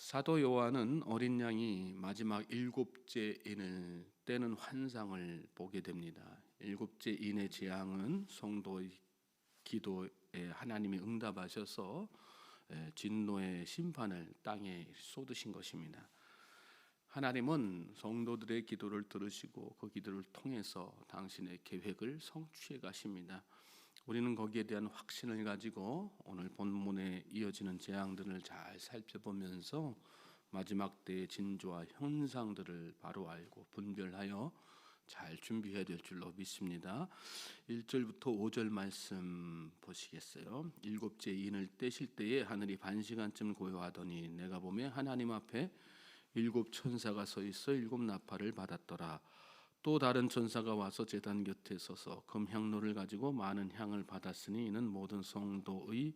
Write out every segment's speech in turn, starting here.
사도 요한은 어린 양이 마지막 일곱째 인을 떼는 환상을 보게 됩니다. 일곱째 인의 재앙은 성도의 기도에 하나님이 응답하셔서 진노의 심판을 땅에 쏟으신 것입니다. 하나님은 성도들의 기도를 들으시고 그 기도를 통해서 당신의 계획을 성취해 가십니다. 우리는 거기에 대한 확신을 가지고 오늘 본문에 이어지는 재앙들을 잘 살펴보면서 마지막 때의 진조와 현상들을 바로 알고 분별하여 잘 준비해야 될 줄로 믿습니다. 1절부터 5절 말씀 보시겠어요? 일곱째 인을 떼실 때에 하늘이 반시간쯤 고요하더니 내가 보매 하나님 앞에 일곱 천사가 서 있어 일곱 나팔을 받았더라. 또 다른 천사가 와서 제단 곁에 서서 금향로를 가지고 많은 향을 받았으니 이는 모든 성도의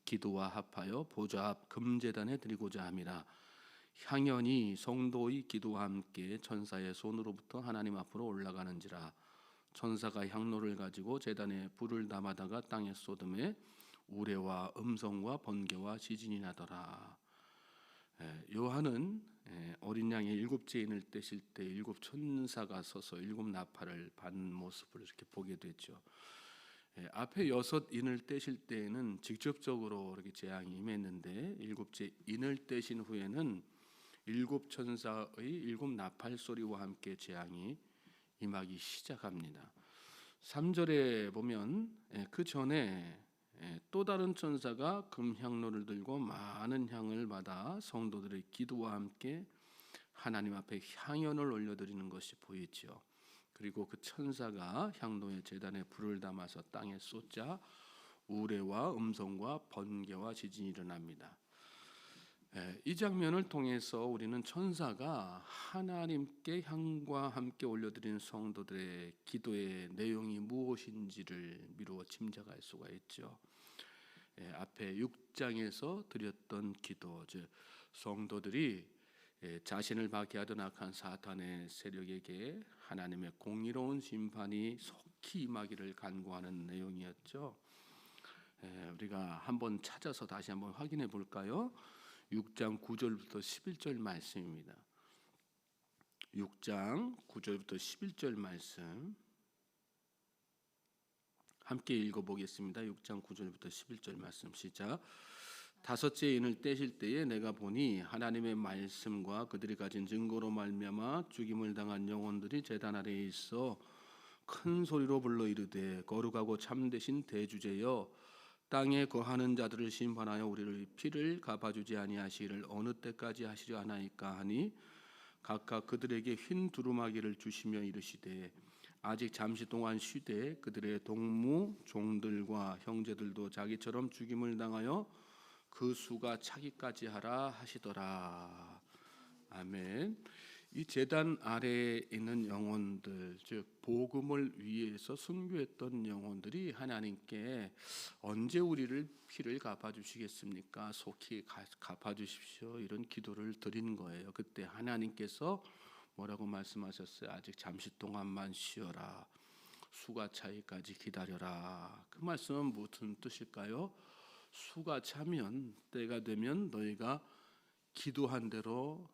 기도와 합하여 보좌 앞 금제단에 드리고자 함이라. 향연이 성도의 기도와 함께 천사의 손으로부터 하나님 앞으로 올라가는지라. 천사가 향로를 가지고 제단에 불을 담아다가 땅에 쏟음에 우레와 음성과 번개와 지진이 나더라. 요한은 어린 양의 일곱째 인을 떼실 때 일곱 천사가 서서 일곱 나팔을 받는 모습을 이렇게 보게 되죠. 앞에 여섯 인을 떼실 때에는 직접적으로 이렇게 재앙이 임했는데 일곱째 인을 떼신 후에는 일곱 천사의 일곱 나팔 소리와 함께 재앙이 임하기 시작합니다. 3절에 보면 그 전에 또 다른 천사가 금향로를 들고 많은 향을 받아 성도들의 기도와 함께 하나님 앞에 향연을 올려드리는 것이 보이죠. 그리고 그 천사가 향로의 제단에 불을 담아서 땅에 쏟자 우레와 음성과 번개와 지진이 일어납니다. 이 장면을 통해서 우리는 천사가 하나님께 향과 함께 올려드리는 성도들의 기도의 내용이 무엇인지를 미루어 짐작할 수가 있죠. 앞에 6장에서 드렸던 기도, 즉 성도들이 자신을 박해하던 악한 사탄의 세력에게 하나님의 공의로운 심판이 속히 임하기를 간구하는 내용이었죠. 우리가 한번 찾아서 다시 한번 확인해 볼까요? 6장 9절부터 11절 말씀입니다. 6장 9절부터 11절 말씀 함께 읽어보겠습니다. 6장 9절부터 11절 말씀 시작. 다섯째 인을 떼실 때에 내가 보니 하나님의 말씀과 그들이 가진 증거로 말미암아 죽임을 당한 영혼들이 제단 아래에 있어 큰 소리로 불러 이르되 거룩하고 참되신 대주제여 땅에 거하는 자들을 심판하여 우리를 피를 갚아주지 아니하시기를 어느 때까지 하시려 하나이까 하니 각각 그들에게 흰 두루마기를 주시며 이르시되 아직 잠시 동안 쉬되 그들의 동무 종들과 형제들도 자기처럼 죽임을 당하여 그 수가 차기까지 하라 하시더라. 아멘. 이 제단 아래에 있는 영혼들, 즉 복음을 위해서 순교했던 영혼들이 하나님께 언제 우리를 피를 갚아주시겠습니까? 속히 갚아주십시오. 이런 기도를 드린 거예요. 그때 하나님께서 뭐라고 말씀하셨어요? 아직 잠시 동안만 쉬어라. 수가 차기까지 기다려라. 그 말씀은 무슨 뜻일까요? 수가 차면 때가 되면 너희가 기도한 대로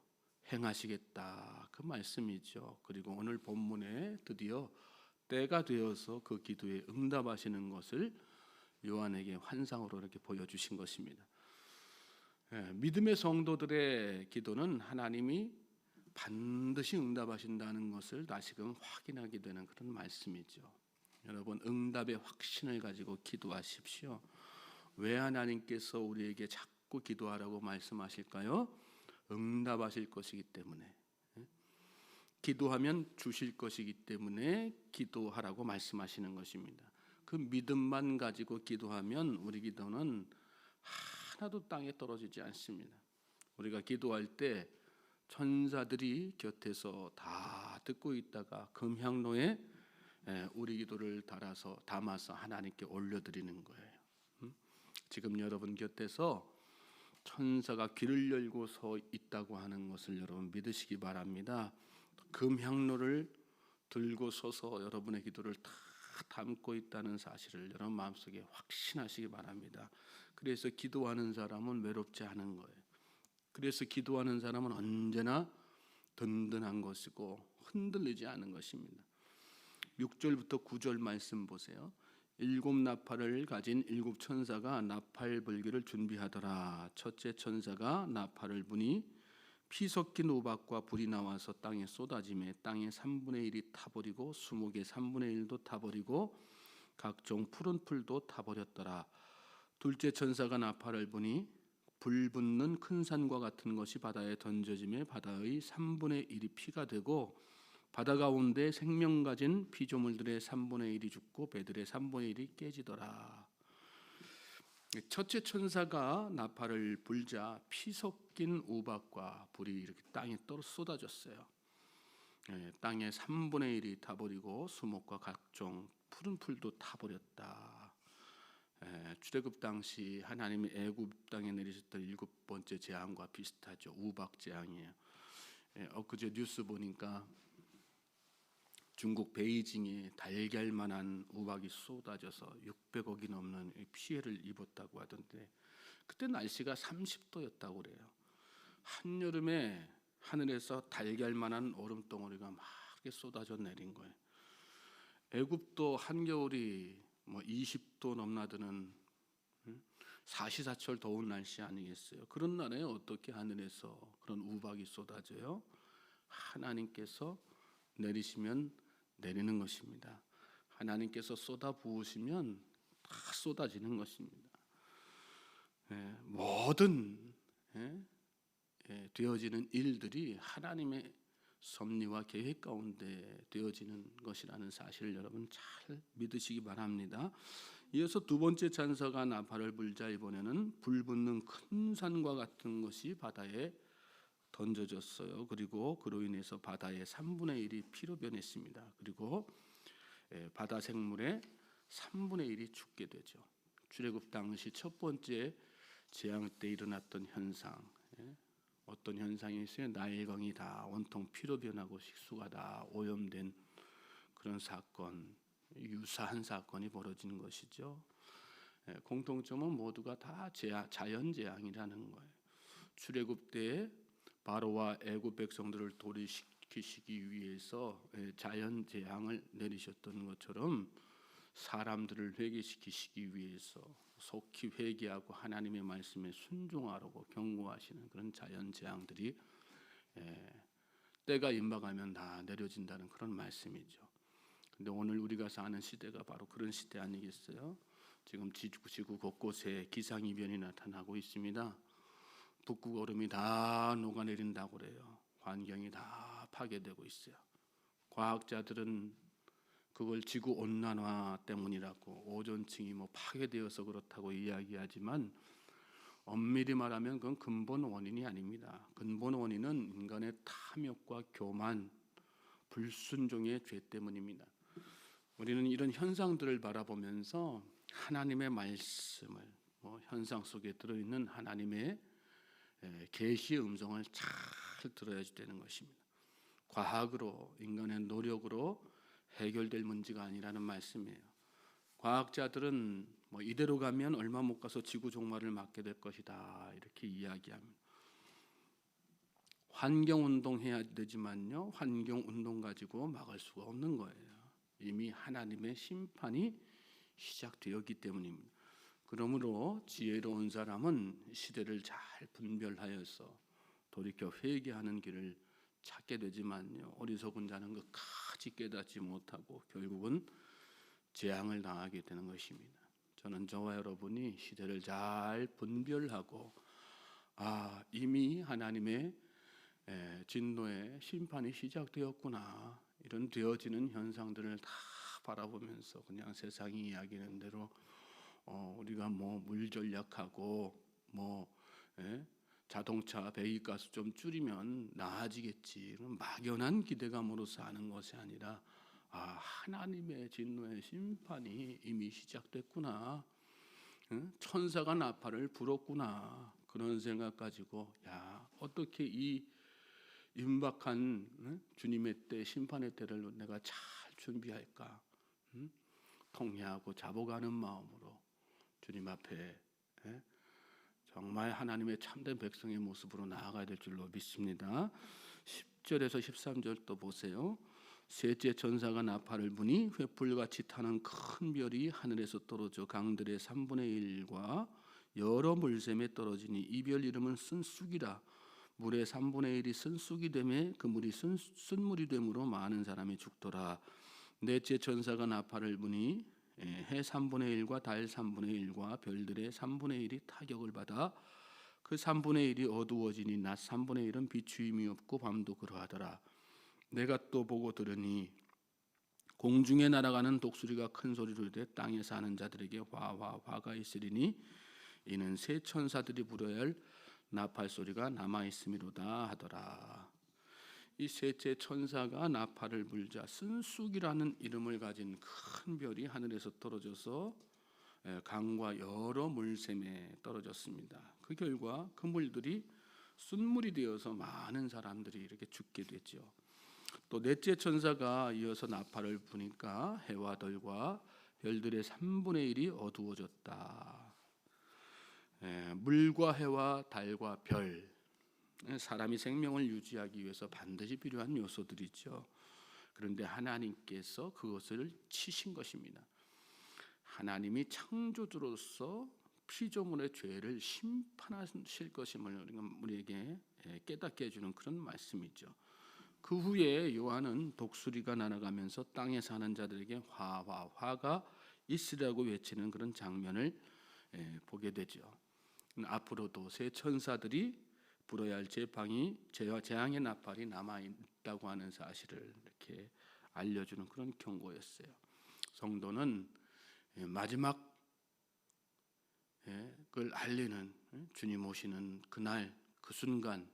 행하시겠다. 그 말씀이죠. 그리고 오늘 본문에 드디어 때가 되어서 그 기도에 응답하시는 것을 요한에게 환상으로 이렇게 보여주신 것입니다. 믿음의 성도들의 기도는 하나님이 반드시 응답하신다는 것을 다시금 확인하게 되는 그런 말씀이죠. 여러분 응답의 확신을 가지고 기도하십시오. 왜 하나님께서 우리에게 자꾸 기도하라고 말씀하실까요? 응답하실 것이기 때문에, 기도하면 주실 것이기 때문에 기도하라고 말씀하시는 것입니다. 그 믿음만 가지고 기도하면 우리 기도는 하나도 땅에 떨어지지 않습니다. 우리가 기도할 때 천사들이 곁에서 다 듣고 있다가 금향로에 우리 기도를 담아서 하나님께 올려드리는 거예요. 지금 여러분 곁에서 천사가 귀를 열고 서 있다고 하는 것을 여러분 믿으시기 바랍니다. 금향로를 들고 서서 여러분의 기도를 다 담고 있다는 사실을 여러분 마음속에 확신하시기 바랍니다. 그래서 기도하는 사람은 외롭지 않은 거예요. 그래서 기도하는 사람은 언제나 든든한 것이고 흔들리지 않은 것입니다. 6절부터 9절 말씀 보세요. 일곱 나팔을 가진 일곱 천사가 나팔 불기를 준비하더라. 첫째 천사가 나팔을 부니 피 섞인 우박과 불이 나와서 땅에 쏟아지매 땅의 3분의 1이 타버리고 수목의 3분의 1도 타버리고 각종 푸른 풀도 타버렸더라. 둘째 천사가 나팔을 부니 불 붙는 큰 산과 같은 것이 바다에 던져지매 바다의 3분의 1이 피가 되고 바다 가운데 생명 가진 피조물들의 3분의 1이 죽고 배들의 3분의 1이 깨지더라. 첫째 천사가 나팔을 불자 피 섞인 우박과 불이 이렇게 땅에 쏟아졌어요. 땅의 3분의 1이 타버리고 수목과 각종 푸른 풀도 타버렸다. 출애굽 당시 하나님이 애굽 땅에 내리셨던 7번째 재앙과 비슷하죠. 우박 재앙이에요. 엊그제 뉴스 보니까 중국 베이징에 달걀만한 우박이 쏟아져서 600억이 넘는 피해를 입었다고 하던데, 그때 날씨가 30도였다고 그래요. 한여름에 하늘에서 달걀만한 얼음덩어리가 막 쏟아져 내린 거예요. 애굽도 한겨울이 20도 넘나드는 사시사철 더운 날씨 아니겠어요? 그런 날에 어떻게 하늘에서 그런 우박이 쏟아져요? 하나님께서 내리시면 내리는 것입니다. 하나님께서 쏟아 부으시면 다 쏟아지는 것입니다. 모든 되어지는 일들이 하나님의 섭리와 계획 가운데 되어지는 것이라는 사실을 여러분 잘 믿으시기 바랍니다. 이어서 두 번째 천사가 나팔을 불자 이번에는 불 붙는 큰 산과 같은 것이 바다에 던져졌어요. 그리고 그로 인해서 바다의 3분의 1이 피로 변했습니다. 그리고 바다 생물의 3분의 1이 죽게 되죠. 출애굽 당시 첫 번째 재앙 때 일어났던 현상, 어떤 현상이 있어요? 나일강이 다 온통 피로 변하고 식수가 다 오염된 그런 사건, 유사한 사건이 벌어지는 것이죠. 공통점은 모두가 다 자연재앙이라는 거예요. 출애굽 때 바로와 애굽 백성들을 돌이키시기 위해서 자연재앙을 내리셨던 것처럼 사람들을 회개시키시기 위해서 속히 회개하고 하나님의 말씀에 순종하라고 경고하시는 그런 자연재앙들이 때가 임박하면 다 내려진다는 그런 말씀이죠. 근데 오늘 우리가 사는 시대가 바로 그런 시대 아니겠어요? 지금 지구 곳곳에 기상이변이 나타나고 있습니다. 북극 얼음이 다 녹아내린다고 그래요. 환경이 다 파괴되고 있어요. 과학자들은 그걸 지구 온난화 때문이라고, 오존층이 파괴되어서 그렇다고 이야기하지만 엄밀히 말하면 그건 근본 원인이 아닙니다. 근본 원인은 인간의 탐욕과 교만, 불순종의 죄 때문입니다. 우리는 이런 현상들을 바라보면서 하나님의 말씀을, 현상 속에 들어있는 하나님의 계시의 음성을 잘 들어야 되는 것입니다. 과학으로, 인간의 노력으로 해결될 문제가 아니라는 말씀이에요. 과학자들은 이대로 가면 얼마 못 가서 지구 종말을 맞게 될 것이다 이렇게 이야기합니다. 환경운동 해야 되지만요, 환경운동 가지고 막을 수가 없는 거예요. 이미 하나님의 심판이 시작되었기 때문입니다. 그러므로 지혜로운 사람은 시대를 잘 분별하여서 돌이켜 회개하는 길을 찾게 되지만요, 어리석은 자는 끝까지 깨닫지 못하고 결국은 재앙을 당하게 되는 것입니다. 저는 저와 여러분이 시대를 잘 분별하고 이미 하나님의 진노의 심판이 시작되었구나, 이런 되어지는 현상들을 다 바라보면서 그냥 세상이 이야기하는 대로 우리가 물 절약하고 자동차 배기가스 좀 줄이면 나아지겠지, 막연한 기대감으로서 하는 것이 아니라 하나님의 진노의 심판이 이미 시작됐구나, 천사가 나팔을 불었구나, 그런 생각 가지고 어떻게 이 임박한 주님의 때, 심판의 때를 내가 잘 준비할까, 통회하고 자복하는 마음으로 주님 앞에 정말 하나님의 참된 백성의 모습으로 나아가야 될 줄로 믿습니다. 10절에서 13절 또 보세요. 셋째 천사가 나팔을 부니 횃불같이 타는 큰 별이 하늘에서 떨어져 강들의 3분의 1과 여러 물샘에 떨어지니 이 별 이름은 쓴쑥이라. 물의 3분의 1이 쓴쑥이 되매 그 물이 쓴물이 되므로 많은 사람이 죽더라. 넷째 천사가 나팔을 부니 해 3분의 1과 달 3분의 1과 별들의 3분의 1이 타격을 받아 그 3분의 1이 어두워지니 낮 3분의 1은 비추임이 없고 밤도 그러하더라. 내가 또 보고 들으니 공중에 날아가는 독수리가 큰 소리로 이르되 땅에 사는 자들에게 화가 있으리니 이는 새 천사들이 불어야 할 나팔 소리가 남아 있음이로다 하더라. 이 셋째 천사가 나팔을 불자 쓴쑥이라는 이름을 가진 큰 별이 하늘에서 떨어져서 강과 여러 물샘에 떨어졌습니다. 그 결과 그 물들이 쓴물이 되어서 많은 사람들이 이렇게 죽게 됐죠. 또 넷째 천사가 이어서 나팔을 부니까 해와 달과 별들의 3분의 1이 어두워졌다. 물과 해와 달과 별, 사람이 생명을 유지하기 위해서 반드시 필요한 요소들이죠. 그런데 하나님께서 그것을 치신 것입니다. 하나님이 창조주로서 피조물의 죄를 심판하실 것임을 우리에게 깨닫게 해주는 그런 말씀이죠. 그 후에 요한은 독수리가 날아가면서 땅에 사는 자들에게 화가 있으라고 외치는 그런 장면을 보게 되죠. 앞으로도 새 천사들이 불어야 할 재와 재앙의 나팔이 남아 있다고 하는 사실을 이렇게 알려주는 그런 경고였어요. 성도는 마지막 그걸 알리는 주님 오시는 그날 그 순간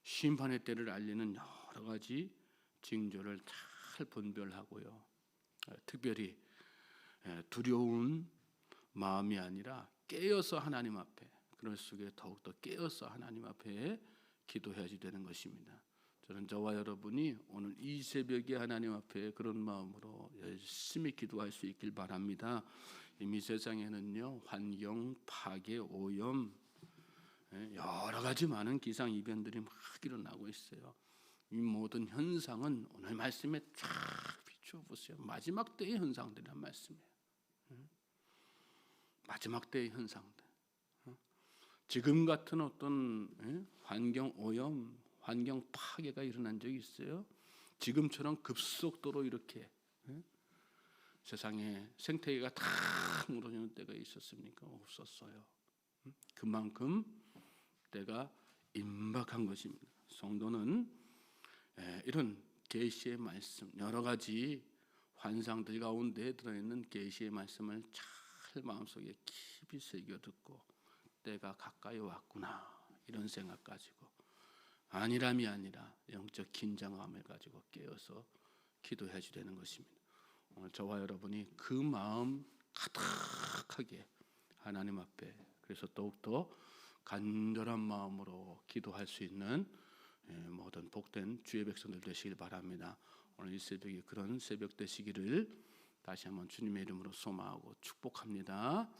심판의 때를 알리는 여러 가지 징조를 잘 분별하고요. 특별히 두려운 마음이 아니라 깨어서 하나님 앞에, 그럴 속에 더욱더 깨어서 하나님 앞에 기도해야지 되는 것입니다. 저는 저와 여러분이 오늘 이 새벽에 하나님 앞에 그런 마음으로 열심히 기도할 수 있길 바랍니다. 이미 세상에는요, 환경, 파괴, 오염, 여러 가지 많은 기상 이변들이 막 일어나고 있어요. 이 모든 현상은 오늘 말씀에 쫙 비추어 보세요. 마지막 때의 현상들이란 말씀이에요. 마지막 때의 현상들. 지금 같은 어떤 환경 오염, 환경 파괴가 일어난 적이 있어요? 지금처럼 급속도로 이렇게 세상에 생태계가 다 무너지는 때가 있었습니까? 없었어요. 그만큼 때가 임박한 것입니다. 성도는 이런 계시의 말씀, 여러 가지 환상들 가운데 들어있는 계시의 말씀을 잘 마음속에 깊이 새겨 듣고 때가 가까이 왔구나 이런 생각 가지고, 안일함이 아니라 영적 긴장감을 가지고 깨어서 기도해야지 되는 것입니다. 오늘 저와 여러분이 그 마음 가득하게 하나님 앞에, 그래서 더욱더 간절한 마음으로 기도할 수 있는 모든 복된 주의 백성들 되시길 바랍니다. 오늘 이 새벽에 그런 새벽 되시기를 다시 한번 주님의 이름으로 소망하고 축복합니다.